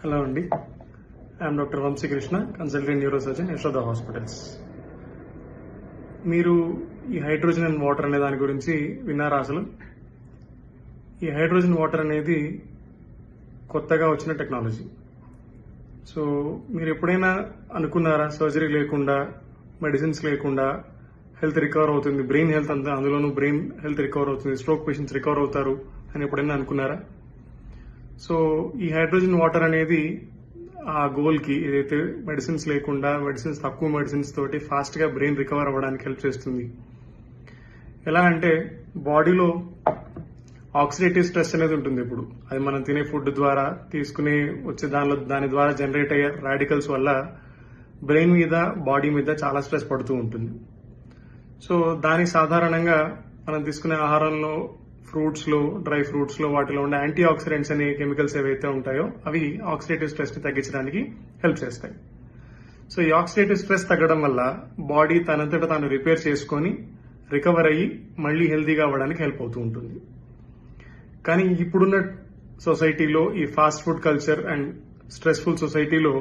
Hello అండి, I'm doctor Vamsikrishna, consultant neurosurgeon, Yashoda hospitals. మీరు ఈ హైడ్రోజన్ అండ్ వాటర్ అనే దాని గురించి విన్నారా? అసలు ఈ హైడ్రోజన్ వాటర్ అనేది కొత్తగా వచ్చిన టెక్నాలజీ. సో మీరు ఎప్పుడైనా అనుకున్నారా సర్జరీ లేకుండా, మెడిసిన్స్ లేకుండా హెల్త్ రికవర్ అవుతుంది, బ్రెయిన్ హెల్త్ అంతా, అందులోనూ బ్రెయిన్ హెల్త్ రికవర్ అవుతుంది, స్ట్రోక్ పేషెంట్స్ రికవర్ అవుతారు అని ఎప్పుడైనా అనుకున్నారా? సో ఈ హైడ్రోజన్ వాటర్ అనేది ఆ గోల్కి, ఏదైతే మెడిసిన్స్ లేకుండా, తక్కువ మెడిసిన్స్ తోటి ఫాస్ట్గా బ్రెయిన్ రికవర్ అవ్వడానికి హెల్ప్ చేస్తుంది. ఎలా అంటే బాడీలో ఆక్సిడేటివ్ స్ట్రెస్ అనేది ఉంటుంది. ఇప్పుడు అది మనం తినే ఫుడ్ ద్వారా తీసుకునే వచ్చే దాని ద్వారా జనరేట్ అయ్యే రాడికల్స్ వల్ల బ్రెయిన్ మీద, బాడీ మీద చాలా స్ట్రెస్ పడుతూ ఉంటుంది. సో దానికి సాధారణంగా మనం తీసుకునే ఆహారంలో, ఫ్రూట్స్లో, డ్రై ఫ్రూట్స్లో వాటిలో ఉండే యాంటీ ఆక్సిడెంట్స్ అనే కెమికల్స్ ఏవైతే ఉంటాయో అవి ఆక్సిడేటివ్ స్ట్రెస్ని తగ్గించడానికి హెల్ప్ చేస్తాయి. సో ఈ ఆక్సిడేటివ్ స్ట్రెస్ తగ్గడం వల్ల బాడీ తనంతట తాను రిపేర్ చేసుకొని రికవర్ అయ్యి మళ్ళీ హెల్తీగా అవ్వడానికి హెల్ప్ అవుతూ ఉంటుంది. కానీ ఇప్పుడున్న సొసైటీలో, ఈ fast food culture and stressful సొసైటీలో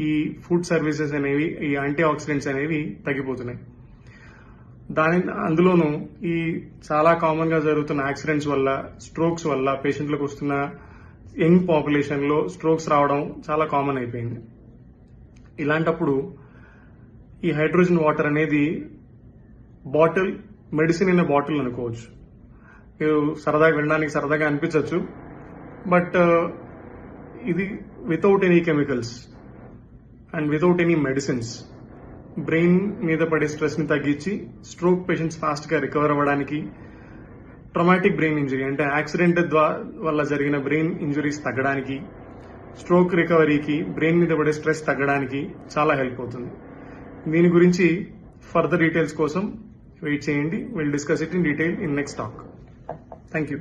ఈ ఫుడ్ సర్వీసెస్ అనేవి, ఈ యాంటీ ఆక్సిడెంట్స్ అనేవి తగ్గిపోతున్నాయి. అందులోనూ ఈ చాలా కామన్ గా జరుగుతున్న యాక్సిడెంట్స్ వల్ల, స్ట్రోక్స్ వల్ల పేషెంట్లకు వస్తున్న యంగ్ పాపులేషన్ లో స్ట్రోక్స్ రావడం చాలా కామన్ అయిపోయింది. ఇలాంటప్పుడు ఈ హైడ్రోజన్ వాటర్ అనేది బాటిల్, మెడిసిన్ ఇన్ బాటిల్ అనుకోవచ్చు. సరదాగా వినడానికి సరదాగా అనిపించవచ్చు, బట్ ఇది without any chemicals and without any medicines brain మీద పడే స్ట్రెస్ ని తగ్గించి స్ట్రోక్ పేషెంట్స్ ఫాస్ట్ గా రికవర్ అవ్వడానికి, ట్రామాటిక్ బ్రెయిన్ ఇంజరీ అంటే యాక్సిడెంట్ వల్ల జరిగిన బ్రెయిన్ ఇంజరీస్ తగ్గడానికి, స్ట్రోక్ రికవరీకి, బ్రెయిన్ మీద పడే స్ట్రెస్ తగ్గడానికి చాలా హెల్ప్ అవుతుంది. దీని గురించి ఫర్దర్ డీటెయిల్స్ కోసం వెయిట్ చేయండి. Will discuss it in detail in next talk. Thank you.